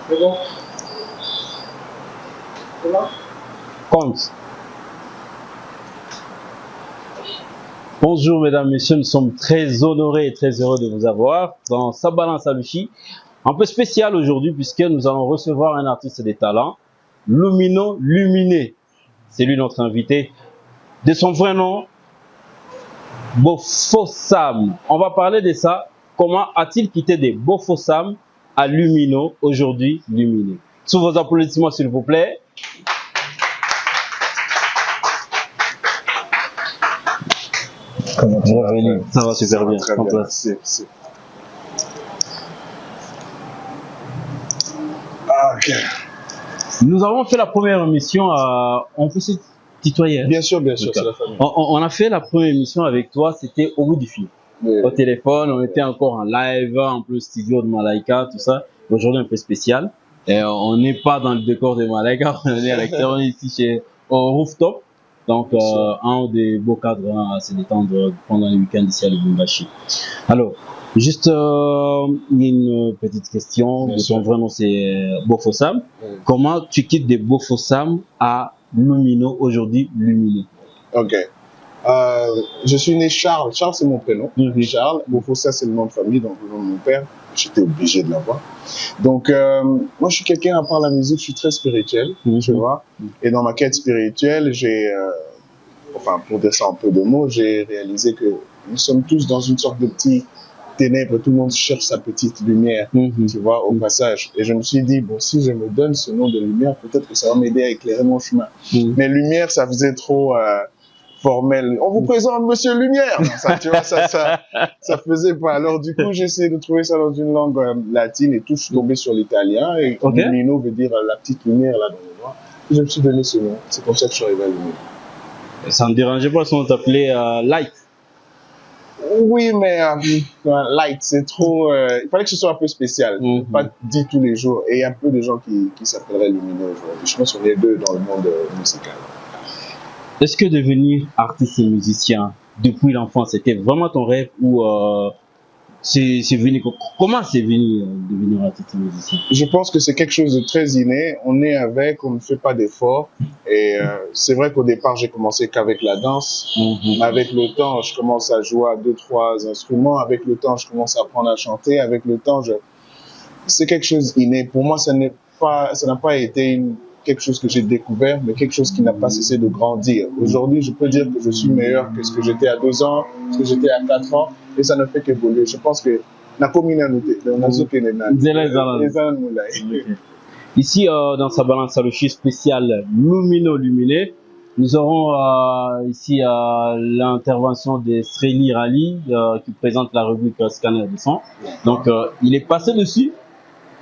C'est bon. Comment? Compte. Bonjour mesdames, messieurs, nous sommes très honorés et très heureux de vous avoir dans Sa Balance Aluchi. Un peu spécial aujourd'hui puisque nous allons recevoir un artiste des talents, Lumino Luminé. C'est lui notre invité. De son vrai nom, Bofosam. On va parler de ça. Comment a-t-il quitté des Bofosam à Lumino, aujourd'hui Luminé? Sous vos applaudissements s'il vous plaît. Comment tu vas? Ça va super bien. Très En bien. place. Merci. Ah, ok. Nous avons fait la première émission on peut se tutoyer. Bien sûr, Okay. c'est la famille. On a fait la première émission avec toi, c'était au bout du fil. Oui. Au téléphone, on était encore en live, un peu studio de Malaika, tout ça. Aujourd'hui un peu spécial. Et on n'est pas dans le décor de Malaika, on est à l'extérieur ici chez au rooftop. Donc un des beaux cadres à se détendre pendant les week-ends ici à Lubumbashi. Alors, juste il y a une petite question. Bien de sûr. ton vrai nom c'est Bofosam. Oui. Comment tu quittes de Bofosam à Lumino, aujourd'hui Luminé? Ok. Je suis né Charles. Charles, c'est mon prénom. Mhm. Charles. Bofossa, c'est le nom de famille, donc le nom de mon père. J'étais obligé de l'avoir. Donc, moi, je suis quelqu'un, à part la musique, je suis très spirituel, tu vois. Et dans ma quête spirituelle, enfin, pour dire ça en peu de mots, j'ai réalisé que nous sommes tous dans une sorte de petit ténèbre. Tout le monde cherche sa petite lumière, tu vois, au passage. Et je me suis dit, bon, si je me donne ce nom de lumière, peut-être que ça va m'aider à éclairer mon chemin. Mais lumière, ça faisait trop formel. On vous présente Monsieur Lumière. Non, ça, tu vois, ça faisait pas. Alors, du coup, j'ai essayé de trouver ça dans une langue latine et tout. Je suis tombé sur l'italien. Et Lumino veut dire la petite lumière là dans le noir. Et je me suis donné ce nom. C'est comme ça que je suis arrivé à Lumino. Ça ne dérangeait pas si on t'appelait Light? Oui, mais Light, c'est trop... il fallait que ce soit un peu spécial. Pas dit tous les jours. Et il y a peu de gens qui s'appelleraient Lumino aujourd'hui. Je pense qu'on est deux dans le monde musical. Est-ce que devenir artiste et musicien depuis l'enfance, c'était vraiment ton rêve ou c'est venu, comment c'est venu devenir artiste et musicien? Je pense que c'est quelque chose de très inné. On est avec, on ne fait pas d'efforts. Et c'est vrai qu'au départ, j'ai commencé qu'avec la danse. Avec le temps, je commence à jouer à 2-3 instruments. Avec le temps, je commence à apprendre à chanter. Avec le temps, c'est quelque chose d'inné. Pour moi, ça n'a pas été quelque chose que j'ai découvert, mais quelque chose qui n'a pas cessé de grandir. Aujourd'hui, je peux dire que je suis meilleur que ce que j'étais à 2 ans, ce que j'étais à 4 ans, et ça ne fait qu'évoluer. Je pense que ici, dans Sa Balance Aluchi spécial Lumino Luminé, nous aurons ici l'intervention de Sreli Rali qui présente la rubrique Scanner de son. Donc, il est passé dessus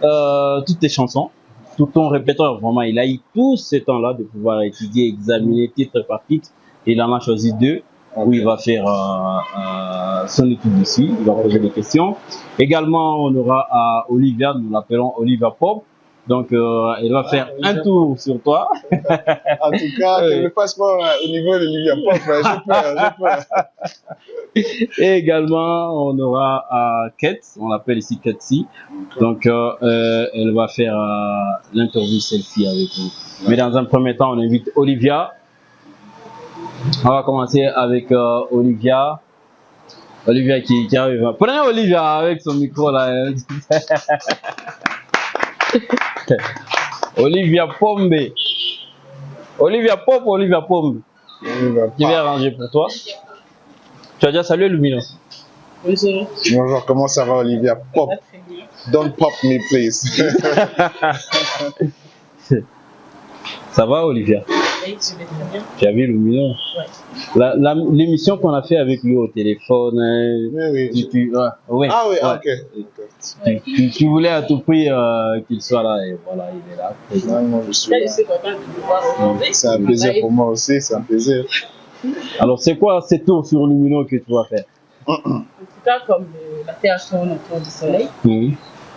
toutes tes chansons. Tout ton répertoire, vraiment, il a eu tout ce temps-là de pouvoir étudier, examiner titre par titre. Il en a choisi 2 où il va faire son étude dessus, il va poser des questions. Également, on aura Olivia, nous l'appelons Olivia Pop. Donc, elle va faire un tour sur toi. En tout cas, que le passeport au niveau de Olivia Pop, j'ai peur. Et également, on aura Kate, on l'appelle ici Katsi. Donc, elle va faire l'interview selfie avec nous. Mais dans un premier temps, on invite Olivia. On va commencer avec Olivia. Olivia qui arrive. Prenez Olivia avec son micro là. Olivia Pombe. Olivia Pop ou Olivia Pombe? Qui vais arranger pour toi. Tu as déjà salué Lumino? Bonjour. Bonjour, comment ça va Olivia Pop? Don't pop me please. Ça va Olivia? Oui, je vais très bien. Tu as vu Lumino? Ouais. L'émission qu'on a fait avec lui au téléphone. Oui. Ouais. Ah oui, ouais. Ok. Tu voulais à tout prix qu'il soit là et voilà, il est là. Finalement, je suis là. Je suis content de vous voir aujourd'hui. C'est un plaisir pour moi aussi, c'est un plaisir. Alors, c'est quoi ces tours sur Lumino que tu vas faire? En tout cas, comme la Terre tourne autour du soleil,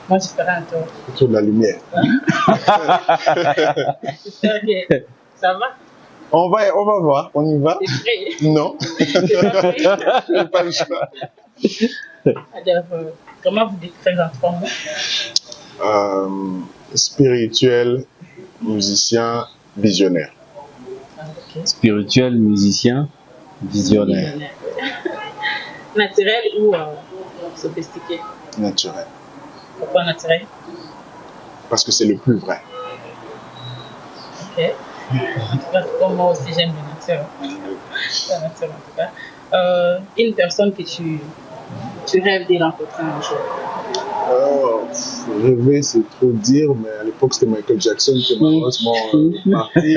moi je ferai un tour. Autour de la lumière. J'espère que ça va. On va voir, on y va. T'es prêt? Non. Je n'ai pas le choix. Alors, comment vous décrivez votre forme? Spirituel, musicien, visionnaire. Ah, ok. Spirituel, musicien, visionnaire. Naturel ou sophistiqué? Naturel. Pourquoi naturel? Parce que c'est le plus vrai. Ok. En tout cas, moi aussi j'aime le nature. La nature en tout cas. Une personne que tu rêves de rencontrer un jour. Rêver, c'est trop dire, mais à l'époque, c'était Michael Jackson qui est malheureusement parti.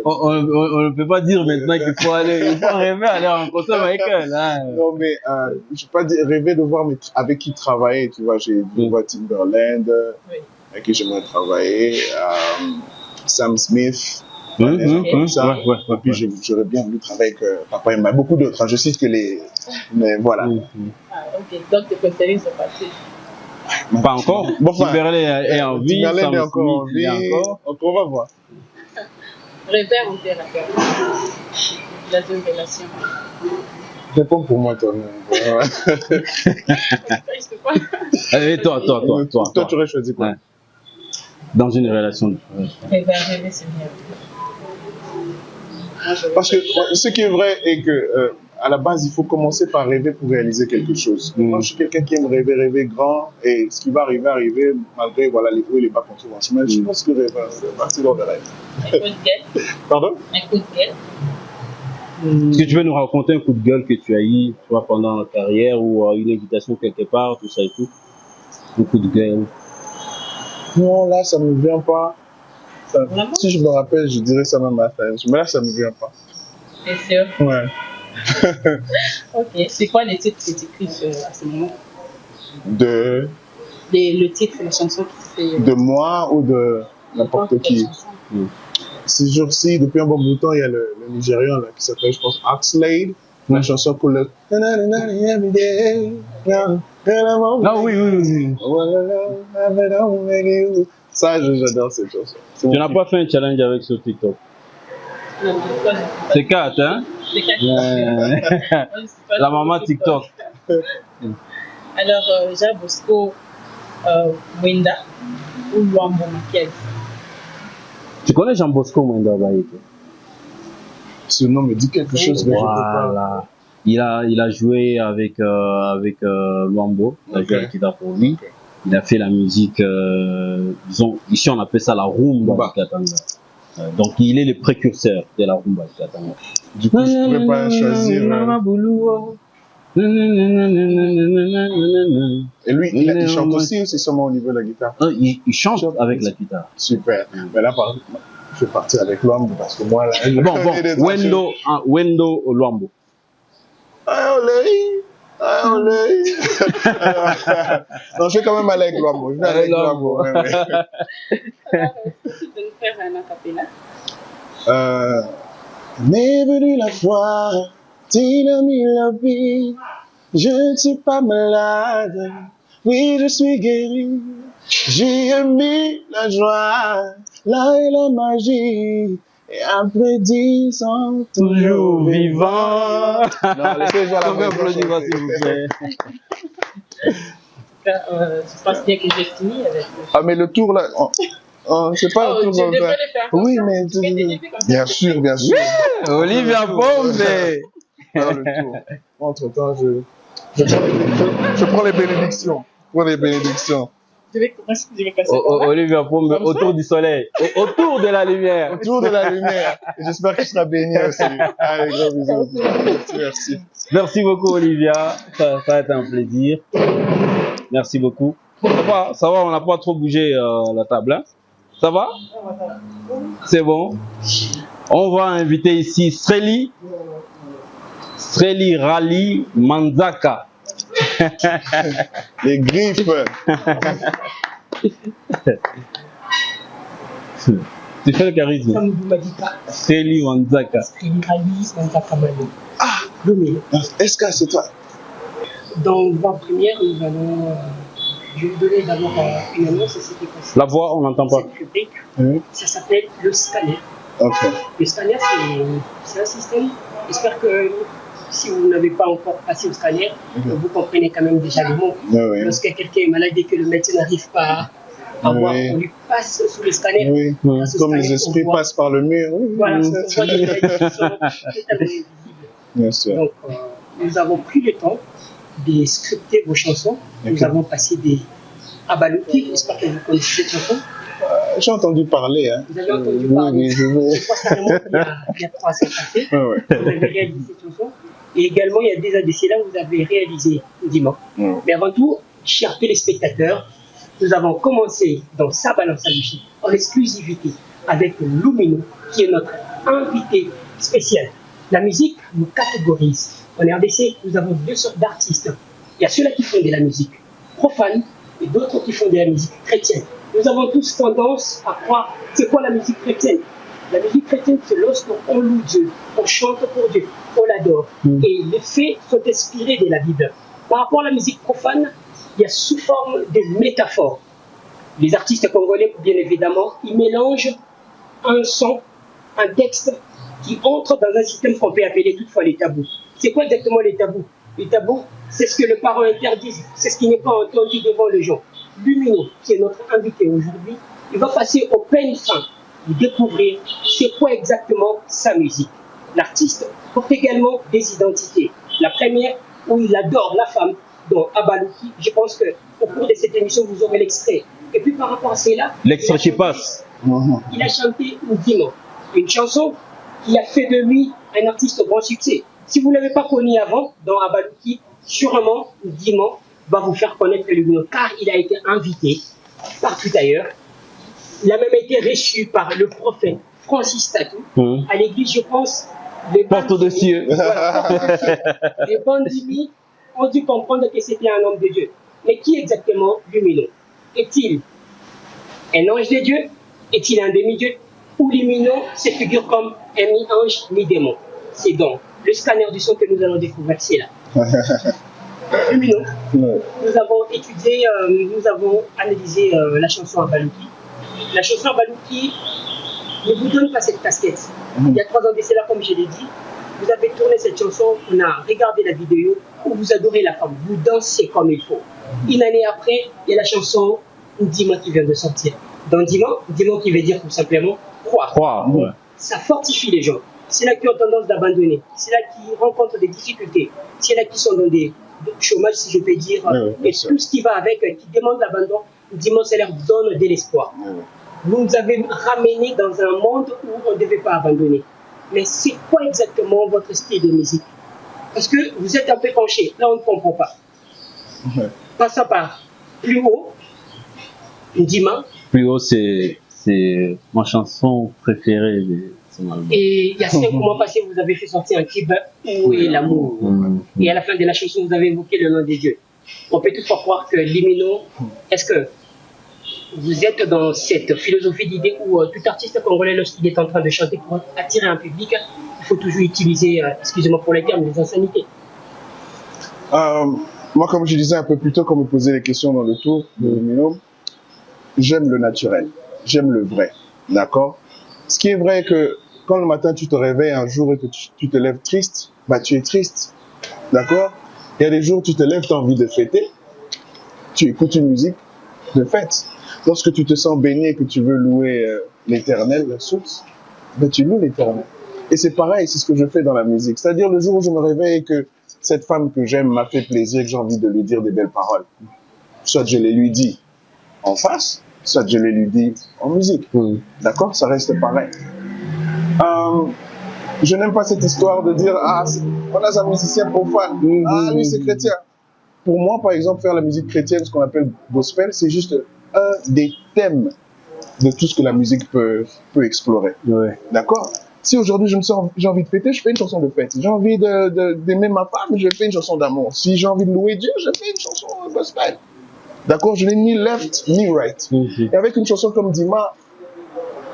On ne peut pas dire maintenant qu'il faut aller, il faut rêver aller rencontrer Michael. Hein. Non, mais je ne peux pas dire, rêver de voir avec qui travailler. Tu vois, j'ai vu Timberland, avec qui j'aimerais travailler, Sam Smith. Comme ça. Et puis j'aurais bien voulu travailler avec Papa et Maman. Beaucoup d'autres, hein. Je cite que les. Mais voilà. Ah, ok. Donc tes préférés sont passés. Pas encore. Bon, Timberland est en vie. Timberland est encore en vie. On va voir. Rêver ou faire affaire dans une relation. Réponds pour moi, toi. Allez, toi. Toi, tu aurais choisi quoi? Ouais. Dans une relation. Rêver, c'est bien. Parce que ce qui est vrai est que à la base, il faut commencer par rêver pour réaliser quelque chose. Moi, je suis quelqu'un qui aime rêver grand, et ce qui va arriver, malgré voilà, les hauts et les bas qu'on trouve en chemin. Je pense que c'est parti dans le rêve. Un coup de gueule. Pardon? Un coup de gueule. Est-ce que tu veux nous raconter un coup de gueule que tu as eu pendant ta carrière ou une invitation quelque part, tout ça et tout? Un coup de gueule. Non, là, ça ne me vient pas. Si je me rappelle, je dirais ça même à la fin. Mais là, ça ne me vient pas. C'est sûr? Ouais. Ok. C'est quoi les titres que tu écris à ce moment? Le titre, la chanson qui te fait. De moi ou de n'importe qui? Ces jours-ci, depuis un bon bout de temps, il y a le Nigérian là, qui s'appelle, je pense, Oxlade. La chanson pour le. Ah oui. Ça, j'adore cette chanson. Tu n'as pas fait un challenge avec ce TikTok? Non, c'est 4, hein? C'est 4. La maman TikTok. Alors, Jean Bosco Mwenda ou Luambo Makiadi? Tu connais Jean Bosco Mwenda Bayeke? Ce nom me dit quelque chose, mais voilà. Il a joué avec Luambo, il a joué avec Ida pour lui. Il a fait la musique, disons, ici on appelle ça la rumba du Katanga. Donc il est le précurseur de la rumba du Katanga. Du coup, je ne pourrais pas choisir. Et lui, il chante aussi ou c'est seulement au niveau de la guitare? Il chante avec la guitare. Super. Mais là, par exemple, je vais partir avec Luambo parce que moi, là. Wendo Luambo. Non, je vais quand même aller avec Luambo. Je vais aller avec Luambo. Tu peux nous faire un acapella? M'est venue la foi, tu m'as mis la vie. Je ne suis pas malade, oui, je suis guéri. J'y ai mis la joie, là est la magie. Et après 10 ans, toujours vivant. Non, laissez voir la applaudissement, s'il vous plaît. Je pense bien que j'ai fini avec. Ah, mais le tour là. C'est pas le tour comme ça. Oui, mais. Bien sûr. Olivia Pombe. Le tour. Entre-temps, je prends les bénédictions. Je vais passer. Olivia Pombe, autour du soleil. Autour de la lumière. Autour de la lumière. J'espère que tu seras béni aussi. Allez, gros bisous. Merci. Merci beaucoup, Olivia. Ça a été un plaisir. Merci beaucoup. Ça va, on n'a pas trop bougé la table. Hein? Ça va? C'est bon. On va inviter ici Sreli Rali Manzaka. Les griffes. Tu fais le charisme. Sreli Manzaka. Ah, est-ce que c'est toi? Dans la première, nous allons. Je vais vous donner d'abord une annonce. La voix, on n'entend pas. Cette rubrique, ça s'appelle le scanner. Ok. Le scanner, c'est un système. J'espère que si vous n'avez pas encore passé au scanner, vous comprenez quand même déjà le mot. Lorsque quelqu'un est malade et que le médecin n'arrive pas à voir, on lui passe sous le scanner. Comme les esprits passent par le mur. Voilà, on voit des maladies qui sont totalement invisibles. Bien sûr. Donc, nous avons pris le temps de scripter vos chansons. Nous avons passé des Abalouki, j'espère que vous connaissez cette chanson. J'ai entendu parler. Hein. Vous avez entendu parler. Oui, je crois que ça remonte il y a 3 ans passés. Vous avez réalisé cette chanson. Et également, il y a 2 ans d'ici là, vous avez réalisé Dimanche. Mais avant tout, chers téléspectateurs, nous avons commencé dans Sa Balance à Lucie en exclusivité avec Lumino, qui est notre invité spécial. La musique nous catégorise. En RDC, nous avons 2 sortes d'artistes. Il y a ceux-là qui font de la musique profane et d'autres qui font de la musique chrétienne. Nous avons tous tendance à croire, c'est quoi la musique chrétienne? La musique chrétienne, c'est lorsqu'on loue Dieu, on chante pour Dieu, on l'adore. Et les faits sont inspirés de la Bible. Par rapport à la musique profane, il y a sous forme de métaphores. Les artistes congolais, bien évidemment, ils mélangent un son, un texte qui entre dans un système qu'on peut appeler toutefois les tabous. C'est quoi exactement les tabous? Les tabous, c'est ce que les parents interdisent, c'est ce qui n'est pas entendu devant les gens. Lumino, qui est notre invité aujourd'hui, il va passer au peigne fin de découvrir c'est quoi exactement sa musique. L'artiste porte également des identités. La première, où il adore la femme, dont Abalouki. Je pense qu'au cours de cette émission, vous aurez l'extrait. Et puis par rapport à cela, l'extrait qui passe. Il a chanté Ndima, une chanson qui a fait de lui un artiste au grand succès. Si vous ne l'avez pas connu avant, dans Abalouki, sûrement Ndima va vous faire connaître Lumino, car il a été invité partout ailleurs. Il a même été reçu par le prophète Francis Tatou à l'église, je pense. Porte de cieux. Les bandits ont dû comprendre que c'était un homme de Dieu. Mais qui exactement Lumino? Est-il un ange de Dieu? Est-il un demi-dieu? Ou Lumino se figure comme un mi-ange, mi-démon? C'est donc le scanner du son que nous allons découvrir, c'est là. Lumino, nous avons étudié, nous avons analysé la chanson Abalouki. La chanson Abalouki ne vous donne pas cette casquette. Il y a 3 ans de cela, comme je l'ai dit, vous avez tourné cette chanson, on a regardé la vidéo où vous adorez la femme, vous dansez comme il faut. Une année après, il y a la chanson Ndima qui vient de sortir. Dans Ndima qui veut dire tout simplement croire. Ça fortifie les gens. C'est là qui ont tendance d'abandonner. C'est là qui rencontrent des difficultés. C'est là qui sont dans des chômage, si je peux dire, et tout ce qui va avec, qui demande l'abandon. Ndima, ça leur donne de l'espoir. Vous nous avez ramené dans un monde où on ne devait pas abandonner. Mais c'est quoi exactement votre style de musique? Parce que vous êtes un peu penché, là on ne comprend pas. Passons par plus haut, Ndima. Plus haut, c'est ma chanson préférée de son album. Et il y a 5 mois passés, vous avez fait sortir un clip, Où est l'amour? Et à la fin de la chanson, vous avez évoqué le nom de Dieu. On peut toutefois croire que Lumino, est-ce que vous êtes dans cette philosophie d'idée où tout artiste congolais, lorsqu'il est en train de chanter pour attirer un public, il faut toujours utiliser, excusez-moi pour les termes, les insanités? Moi, comme je disais un peu plus tôt, quand vous posez les questions dans le tour de Lumino, j'aime le naturel, j'aime le vrai, d'accord? Ce qui est vrai que quand le matin tu te réveilles un jour et que tu te lèves triste, bah tu es triste, d'accord? Il y a des jours où tu te lèves, tu as envie de fêter, tu écoutes une musique de fête. Lorsque tu te sens béni et que tu veux louer l'éternel, la source, ben tu loues l'éternel. Et c'est pareil, c'est ce que je fais dans la musique. C'est-à-dire le jour où je me réveille et que cette femme que j'aime m'a fait plaisir, que j'ai envie de lui dire des belles paroles. Soit je les lui dis en face, soit je les lui dis en musique. D'accord? Ça reste pareil. Je n'aime pas cette histoire de dire « Ah, on a un musicien profane. Ah, lui, c'est chrétien. » Pour moi, par exemple, faire la musique chrétienne, ce qu'on appelle gospel, c'est juste un des thèmes de tout ce que la musique peut explorer. D'accord? Si aujourd'hui j'ai envie de fêter, je fais une chanson de fête. Si j'ai envie d'aimer ma femme, je fais une chanson d'amour. Si j'ai envie de louer Dieu, je fais une chanson gospel. D'accord? Je n'ai ni left ni right. Et avec une chanson comme Ndima,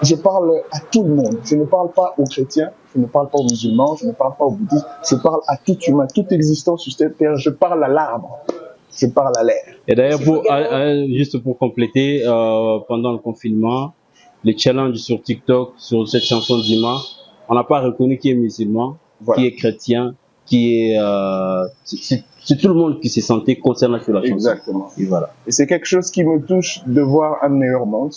je parle à tout le monde. Je ne parle pas aux chrétiens, je ne parle pas aux musulmans, je ne parle pas aux bouddhistes. Je parle à tout humain, toute existence sur cette terre. Je parle à l'arbre. Je parle à l'air. Et d'ailleurs, juste pour compléter, pendant le confinement, les challenges sur TikTok, sur cette chanson Ndima, on n'a pas reconnu qui est musulman, qui est chrétien, qui est, c'est tout le monde qui s'est senti concerné sur la chanson. Exactement. Et voilà. Et c'est quelque chose qui me touche de voir un meilleur monde.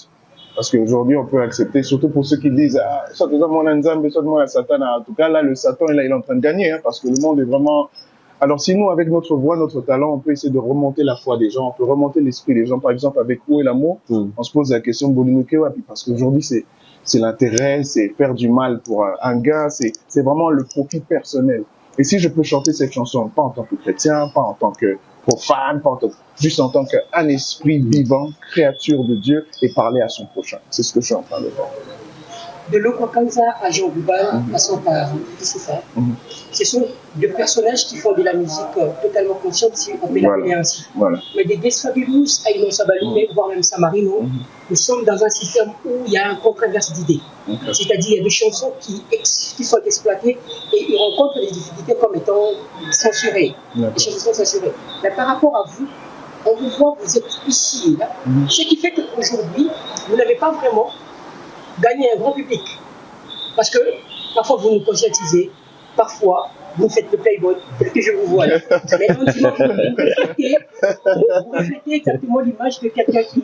Parce qu'aujourd'hui, on peut accepter, surtout pour ceux qui disent, ah, soit mon Nzambe, soit mon Satan. En tout cas, là, le Satan, il est en train de gagner, hein, parce que le monde est vraiment. Alors, si nous, avec notre voix, notre talent, on peut essayer de remonter la foi des gens, on peut remonter l'esprit des gens. Par exemple, avec Où est l'amour, on se pose la question de Bolinoke Wapi, parce qu'aujourd'hui, c'est l'intérêt, c'est faire du mal pour un gars, c'est vraiment le profit personnel. Et si je peux chanter cette chanson, pas en tant que chrétien, pas en tant que profane, pas en tant que, juste en tant qu'un esprit vivant, créature de Dieu, et parler à son prochain. C'est ce que je suis en train de faire. De Lokokanza à Jean Bubal, passant par Lucifer, ce sont deux personnages qui font de la musique totalement consciente, si on peut l'appeler ainsi. Voilà. Mais des Desfabulous à Inon Sabalou, voire même Samarino, nous sommes dans un système où il y a un contre-inverse d'idées. C'est-à-dire il y a des chansons qui sont exploitées et ils rencontrent des difficultés comme étant censurées. Les chansons sont censurées. Mais par rapport à vous, on vous voit, vous êtes ici et là, ce qui fait qu'aujourd'hui, vous n'avez pas vraiment gagner un grand public. Parce que parfois vous nous conscientisez, parfois vous faites le playboy, tel que je vous vois là. Mais non, vous reflétez exactement l'image de quelqu'un qui,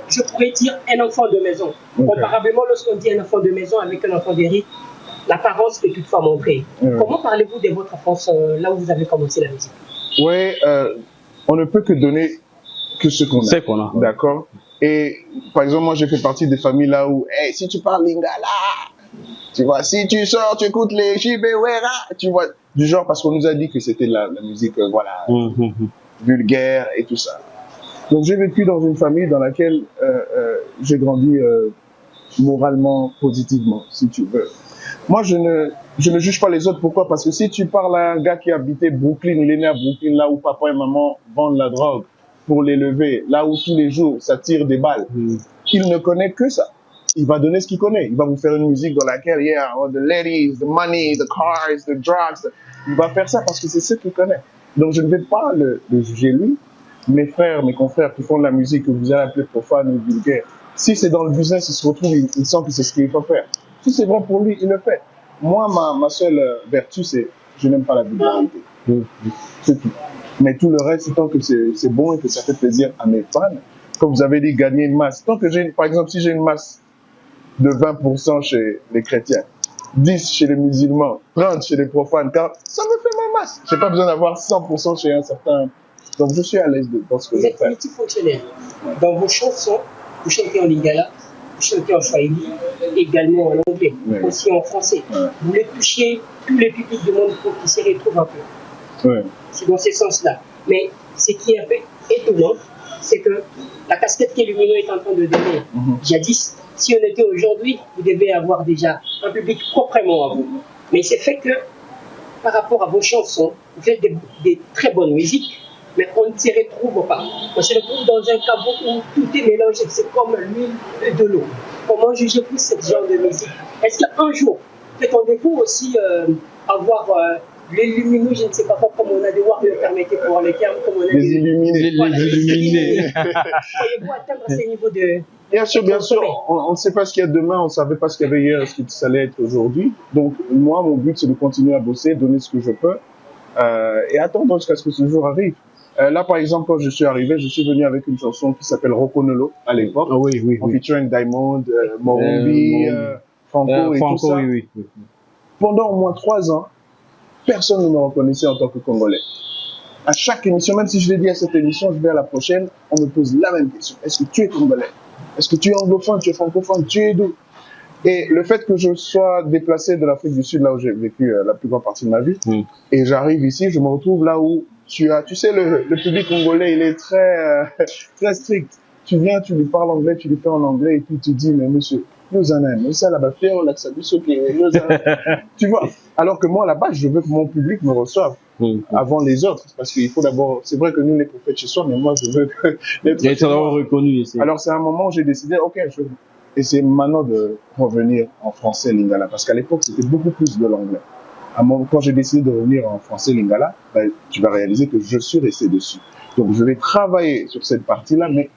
je pourrais dire, un enfant de maison. Comparablement, lorsqu'on dit un enfant de maison avec un enfant d'hérite, l'apparence peut toutefois montrer. Comment parlez-vous de votre enfance là où vous avez commencé la musique? Oui, on ne peut que donner que ce qu'on a. C'est qu'on a. D'accord. Et par exemple, moi, j'ai fait partie des familles là où, hey, si tu parles lingala, tu vois, si tu sors, tu écoutes les Chibewera, tu vois, du genre, parce qu'on nous a dit que c'était la musique, voilà, vulgaire et tout ça. Donc, j'ai vécu dans une famille dans laquelle j'ai grandi moralement, positivement, si tu veux. Moi, je ne juge pas les autres. Pourquoi? Parce que si tu parles à un gars qui habitait Brooklyn, il est né à Brooklyn, là où papa et maman vendent la drogue, pour l'élever, là où tous les jours ça tire des balles, il ne connaît que ça. Il va donner ce qu'il connaît. Il va vous faire une musique dans laquelle, yeah, oh, the ladies, the money, the cars, the drugs. Il va faire ça parce que c'est ce qu'il connaît. Donc je ne vais pas le juger lui. Mes frères, mes confrères qui font de la musique que vous allez appeler profane ou vulgaire, si c'est dans le business, il se retrouve, il sent que c'est ce qu'il faut faire. Si c'est bon pour lui, il le fait. Moi, ma seule vertu, c'est je n'aime pas la vulgarité. C'est tout. Mais tout le reste, tant que c'est bon et que ça fait plaisir à mes fans, comme vous avez dit, gagner une masse. Tant que par exemple, si j'ai une masse de 20% chez les chrétiens, 10 chez les musulmans, 30 chez les profanes, car ça me fait ma masse. J'ai pas besoin d'avoir 100% chez un certain. Donc je suis à l'aise dans ce que je fais. Vous êtes multifonctionnaire. Dans vos chansons, vous chantez en lingala, vous chantez en swahili, également en anglais, aussi en français. Vous voulez toucher tous les publics du monde pour qu'ils s'y retrouvent un peu. C'est dans ce sens-là. Mais ce qui est un peu étonnant, c'est que la casquette qu'Illumino est en train de donner, jadis, si on était aujourd'hui, vous devez avoir déjà un public proprement à vous. Mais c'est fait que, par rapport à vos chansons, vous faites des très bonnes musiques, mais on ne s'y retrouve pas. On se retrouve dans un caveau où tout est mélangé, c'est comme l'huile et de l'eau. Comment jugez-vous ce genre de musique? Est-ce qu'un jour, prétendez-vous aussi avoir les lumineux, je ne sais pas comment on a des warriors, permettez pour les termes, comme on a les illuminés. Voilà, les illuminés. Voyez-vous atteindre ces niveaux de... Bien sûr, on ne sait pas ce qu'il y a demain, on ne savait pas ce qu'il y avait hier, ce que ça allait être aujourd'hui. Donc, moi, mon but, c'est de continuer à bosser, donner ce que je peux, et attendre jusqu'à ce que ce jour arrive. Là, par exemple, quand je suis arrivé, je suis venu avec une chanson qui s'appelle Rokonolo, à l'époque, en featuring Diamond, Morumbi, Franco et tout ça. Pendant au moins 3 ans, personne ne me reconnaissait en tant que Congolais. À chaque émission, même si je l'ai dit à cette émission, je vais à la prochaine, on me pose la même question. Est-ce que tu es Congolais? Est-ce que tu es anglophone? Tu es francophone? Tu es d'où? Et le fait que je sois déplacé de l'Afrique du Sud, là où j'ai vécu la plus grande partie de ma vie, et j'arrive ici, je me retrouve là où tu sais, le public congolais, il est très, très strict. Tu viens, tu lui parles anglais, tu lui parles en anglais, et puis tu dis, mais monsieur, nous en avons, ça là-bas, tu vois. Alors que moi, là-bas, je veux que mon public me reçoive avant les autres. Parce qu'il faut d'abord, c'est vrai que nous, les prophètes chez soi, mais moi, je veux que les prophètes soient reconnus ici. Alors, c'est un moment où j'ai décidé, ok, et c'est maintenant de revenir en français lingala. Parce qu'à l'époque, c'était beaucoup plus de l'anglais. Quand j'ai décidé de revenir en français lingala, ben, tu vas réaliser que je suis resté dessus. Donc, je vais travailler sur cette partie-là, mais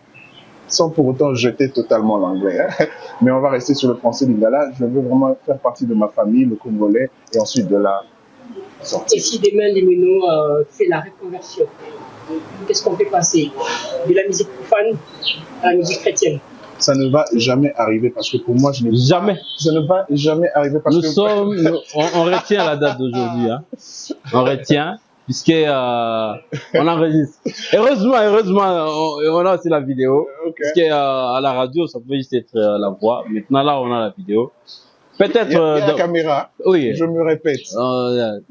sans pour autant jeter totalement l'anglais. Hein. Mais on va rester sur le français lingala. Je veux vraiment faire partie de ma famille, le congolais, et ensuite de là, sortir. Et si demain Lumino fait la reconversion, qu'est-ce qu'on peut passer de la musique profane à la musique chrétienne? Ça ne va jamais arriver parce que pour moi, je n'ai Jamais. Ça ne va jamais arriver parce que... On retient la date d'aujourd'hui. Hein. On retient, puisque on enregistre. Heureusement, on a aussi la vidéo. Ok. Parce qu'à la radio, ça pouvait juste être la voix. Maintenant, là, on a la vidéo. Peut-être. Il y a la caméra. Oui. Je me répète.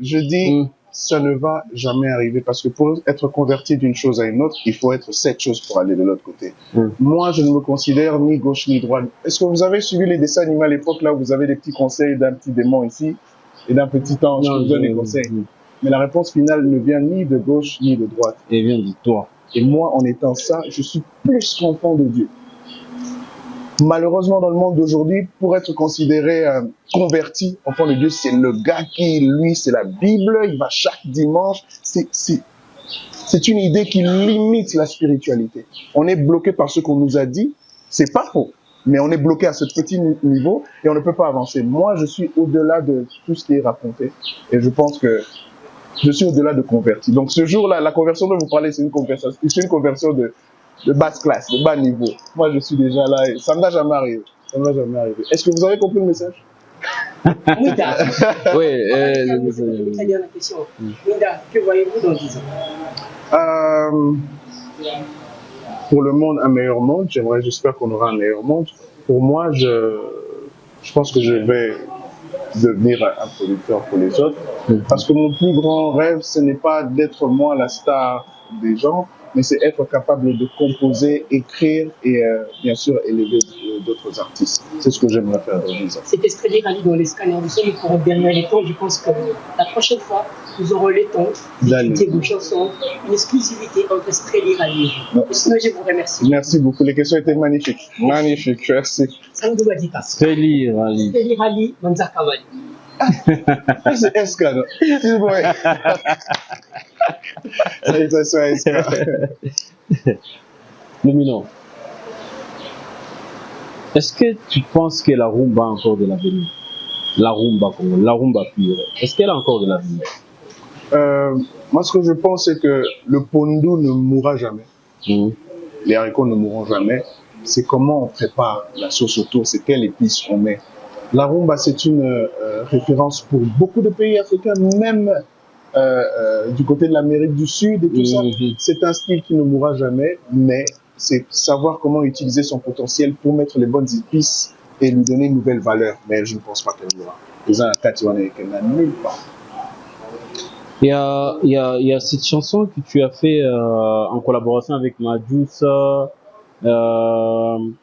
Je dis, ça ne va jamais arriver parce que pour être converti d'une chose à une autre, il faut être 7 choses pour aller de l'autre côté. Moi, je ne me considère ni gauche ni droite. Est-ce que vous avez suivi les dessins animés à l'époque là où vous avez des petits conseils d'un petit démon ici et d'un petit ange qui vous donne des conseils? Mais la réponse finale ne vient ni de gauche ni de droite. Elle vient de toi. Et moi, en étant ça, je suis plus qu'enfant de Dieu. Malheureusement, dans le monde d'aujourd'hui, pour être considéré converti, enfant de Dieu, c'est le gars qui, lui, c'est la Bible, il va chaque dimanche. C'est une idée qui limite la spiritualité. On est bloqué par ce qu'on nous a dit, c'est pas faux, mais on est bloqué à ce petit niveau et on ne peut pas avancer. Moi, je suis au-delà de tout ce qui est raconté et je pense que je suis au-delà de converti. Donc ce jour-là, la conversion dont vous parlez, c'est une conversion de basse classe, de bas niveau. Moi, je suis déjà là et ça ne va jamais arriver. Ça ne va jamais arriver. Est-ce que vous avez compris le message? Minda. Oui. La dernière question. Minda, que voyez-vous dans 10 ans? Pour le monde, un meilleur monde. J'espère qu'on aura un meilleur monde. Pour moi, je pense que je vais devenir un producteur pour les autres. Parce que mon plus grand rêve, ce n'est pas d'être moi la star des gens, mais c'est être capable de composer, écrire et bien sûr élever d'autres artistes. C'est ce que j'aimerais faire dans 10 ans. C'était Streli Rally dans les scanners du son pour derrière les temps. Je pense que la prochaine fois, nous aurons le temps d'écouter vos chansons, une exclusivité entre Streli Rally. Sinon, je vous remercie. Merci beaucoup. Les questions étaient magnifiques. Magnifiques. Merci. Sango Badita. Streli Rally. Streli Rally, Manzaka Wali. C'est Eska, non? Ouais. Salutations à Eska. Lumino. Est-ce que tu penses que la rumba a encore de l'avenir? La rumba pure. Est-ce qu'elle a encore de l'avenir? Moi, ce que je pense, c'est que le pondu ne mourra jamais. Les haricots ne mourront jamais. C'est comment on prépare la sauce autour, c'est quelle épice on met. La rumba, c'est une référence pour beaucoup de pays africains, même du côté de l'Amérique du Sud et tout ça. C'est un style qui ne mourra jamais, mais c'est savoir comment utiliser son potentiel pour mettre les bonnes épices et lui donner une nouvelle valeur. Mais je ne pense pas qu'elle mourra. Les uns, qu'elle n'a nulle part. Il y a cette chanson que tu as fait en collaboration avec Majus,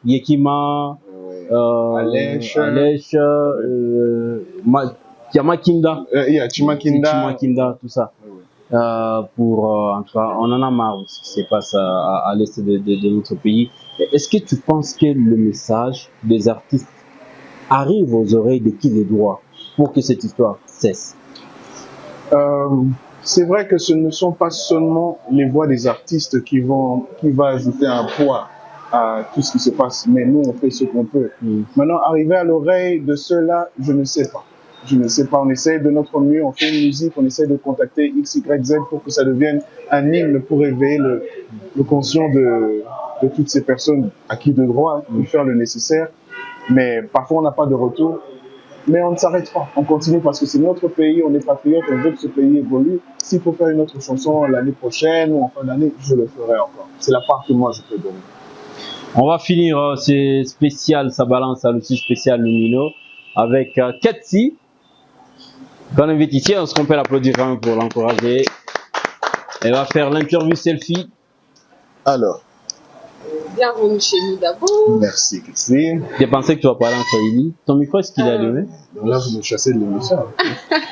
Yekima, Alèche, Chimakinda, Chimakinda, tout ça. En tout cas, on en a marre de ce qui se passe à l'est de notre pays. Est-ce que tu penses que le message des artistes arrive aux oreilles de qui les droits pour que cette histoire cesse? C'est vrai que ce ne sont pas seulement les voix des artistes qui vont ajouter un poids à tout ce qui se passe, mais nous on fait ce qu'on peut. Maintenant, arriver à l'oreille de ceux-là, je ne sais pas. On essaie de notre mieux, on fait une musique, on essaie de contacter X, Y, Z pour que ça devienne un hymne pour éveiller le conscient de toutes ces personnes à qui de droit, de faire le nécessaire. Mais parfois on n'a pas de retour. Mais on ne s'arrête pas, on continue parce que c'est notre pays, on est patriote, on veut que ce pays évolue. S'il faut faire une autre chanson l'année prochaine ou en fin d'année, je le ferai encore. C'est la part que moi je peux donner. On va finir c'est spécial, ça balance à l'outil spécial Lumino avec Ketsi. Qu'on invite ici, est-ce qu'on peut l'applaudir quand même pour l'encourager? Elle va faire l'interview selfie. Alors. Bienvenue chez nous d'abord. Merci Christine. J'ai pensé que tu vas parler en swahili. Ton micro, est-ce qu'il est allumé? Là, vous me chassez de l'émission. Non,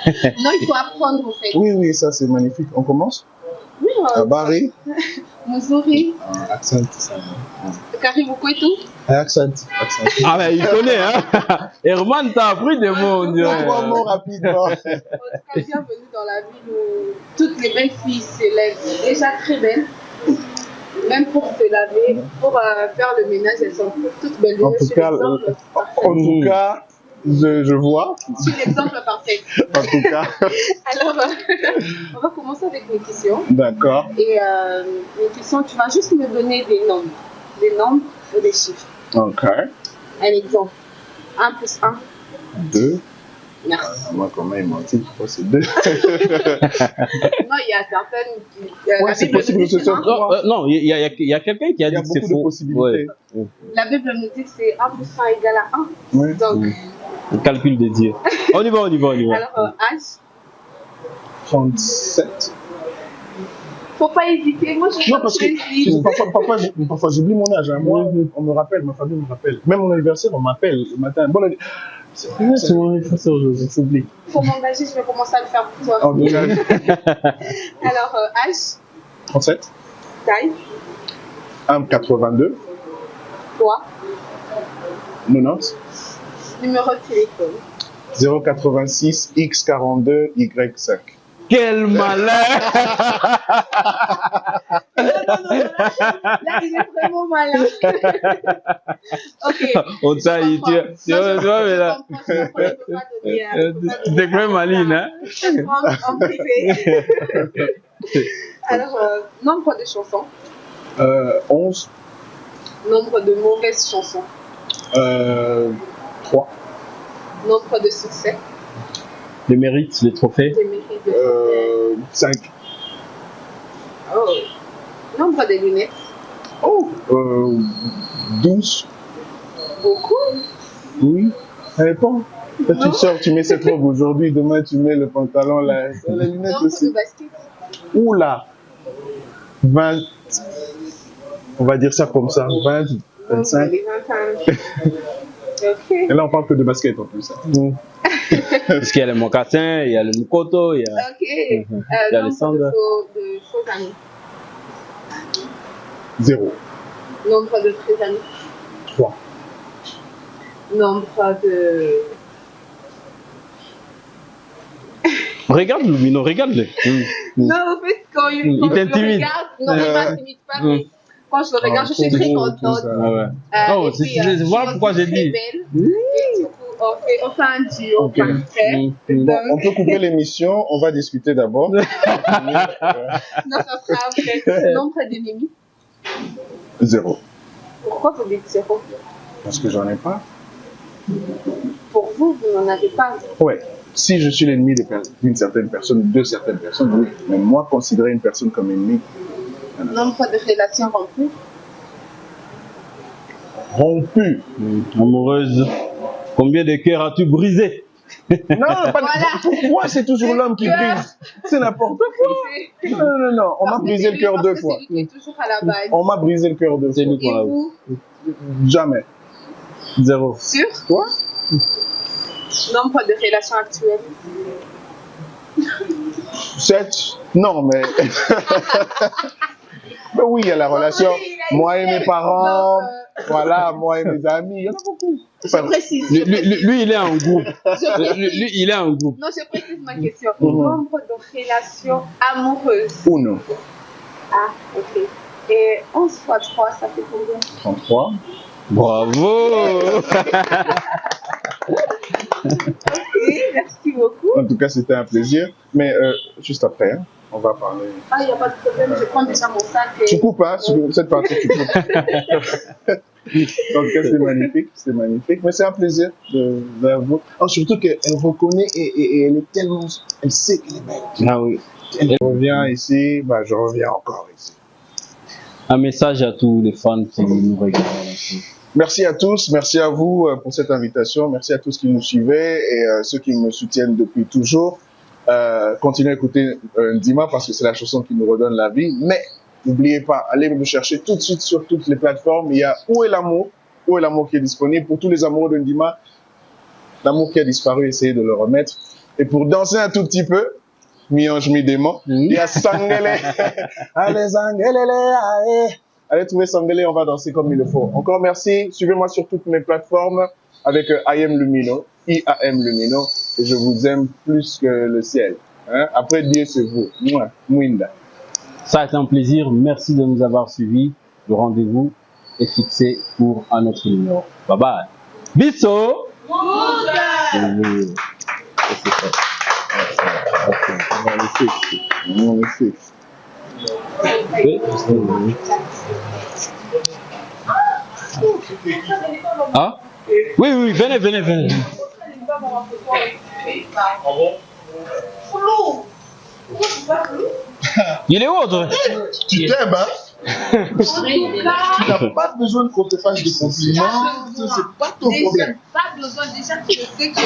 il faut apprendre en fait. Oui, ça c'est magnifique. On commence? Oui. Bari. Muzuri. Accent. Karibu kwetu. Accent. Ah mais il connaît, hein. Herman t'a appris des mots, on dirait. 3 mots rapidement. En tout cas, bienvenue dans la ville où toutes les belles filles s'élèvent déjà très belles. Même pour se laver, pour faire le ménage, elles sont toutes belles. En tout cas, Je vois. Je suis l'exemple parfait. En tout cas. Alors, on va commencer avec mes questions. D'accord. Et mes questions, tu vas juste me donner des nombres. Des nombres ou des chiffres. Ok. Un exemple. 1 plus 1. 2. Merci. Moi, comment il m'a dit, je crois que c'est 2. Non, il y a certaines qui... Ouais, c'est possible que ce soit 3. Non, il y a quelqu'un qui a dit que c'est beaucoup de faux. possibilités. Ouais. La Bible nous dit que c'est 1 plus 1 égale à 1. Oui. Donc, Le calcul de Dieu. On y va. alors, âge, 37. faut pas hésiter. Moi, je Non, parce que parfois j'oublie mon âge. Hein. Moi, on me rappelle, ma famille me rappelle. Même mon anniversaire, on m'appelle le matin. Bon, c'est mon anniversaire aujourd'hui, j'oublie. Pour m'engager, je vais commencer à le faire pour toi. En tout cas, Alors, âge, 37, taille, 1,82, poids, 90, numéro de téléphone. 086 X42 Y5. Quel malin! Là, il est vraiment malin. Ok. On t'a dit, tu vois, mais là. T'es quand même maline, hein? En privé. Alors, nombre de chansons. 11, Nombre de mauvaises chansons. 3, Nombre de succès. Les mérites, les trophées. Des mérites de 5. Oh. Nombre de lunettes. Oh, 12. Beaucoup. Oui. Ça dépend. Quand tu sors, tu mets cette robe aujourd'hui, demain tu mets le pantalon, la lunette Nombre aussi. de baskets. Oula, 20. On va dire ça comme ça. 20, 25. Les 25. Ok. Et là, on parle que de basket en plus. Hein. Parce qu'il y a les mocassins, il y a le mukoto, il y a. Ok. Il y a les Nombre sandales. de faux amis. 0. Nombre de vrais amis. 3. Nombre de... Regarde Lumino, regarde-le. Non, en fait, quand Il je le t'intimide. regarde, non, il m'intimide pas, mais quand je le regarde, je suis très contente. Ah ouais. Non, Et puis, voilà pourquoi j'ai dit. très belle. Et du coup, on fait un duo Ok. parfait. Bon, on peut couper l'émission, on va discuter d'abord. Non, ça sera après. Nombre d'ennemis. 0. Pourquoi vous dites 0? Parce que j'en ai pas. Pour vous, vous n'en avez pas. Ouais. Si je suis l'ennemi d'une certaine personne, de certaines personnes, oui. Mais moi, considérer une personne comme ennemi. Nombre de relations rompues. Rompu. Amoureuse, combien de cœurs as-tu brisé? Non, pas Voilà. Pourquoi c'est toujours l'homme qui brise? C'est n'importe quoi. Non. On m'a brisé le cœur 2 fois. C'est lui qui est toujours à la base. On m'a brisé le cœur 2 fois. C'est lui Et qu'on a. vous, Jamais. 0. sûr? Toi? Nombre de relations actuelles. 7. Non, mais. Mais oui, il y a la relation. Moi et mes parents. Voilà, moi et mes amis. Il y en a beaucoup. Je précise. Lui, il est en groupe. Lui, il est en groupe. Non, je précise ma question. Nombre de relations amoureuses. 1. Ah, ok. Et 11 fois 3, ça fait combien? 33. Bravo! Ok, merci beaucoup. En tout cas, c'était un plaisir. Mais juste après, hein, on va parler. Ah, il n'y a pas de problème, je prends déjà mon sac. Et... Tu coupes, hein, sur cette partie, tu coupes. En tout cas, c'est magnifique, c'est magnifique. Mais c'est un plaisir de vous. Oh, surtout qu'elle reconnaît et elle est tellement. Elle sait qu'elle est belle. Ah oui. Elle revient ici, bah, je reviens encore ici. Un message à tous les fans qui nous regardent. Merci à tous, merci à vous pour cette invitation, merci à tous qui nous suivaient et ceux qui me soutiennent depuis toujours. Continuez à écouter Ndima parce que c'est la chanson qui nous redonne la vie. Mais n'oubliez pas, allez me chercher tout de suite sur toutes les plateformes. Il y a Où est l'amour? Où est l'amour qui est disponible pour tous les amoureux de Ndima. L'amour qui a disparu, essayez de le remettre. Et pour danser un tout petit peu, mi-ange, mi-démon, il y a Sangelé. Allez, Sangelé, allez trouver Sangelé, on va danser comme il le faut. Encore merci, suivez-moi sur toutes mes plateformes avec IAM Lumino, IAM Lumino, et je vous aime plus que le ciel. Hein? Après Dieu, c'est vous. Moi, Mwinda. Ça a été un plaisir, merci de nous avoir suivis. Le rendez-vous est fixé pour un autre numéro. Bye bye. Bisous! Magnifique. Ah? Oui, venez. Il est autre. Tu t'aimes, hein? Tu n'as pas besoin qu'on te fasse des compliments, c'est pas ton problème. Pas besoin, déjà, tu le sais que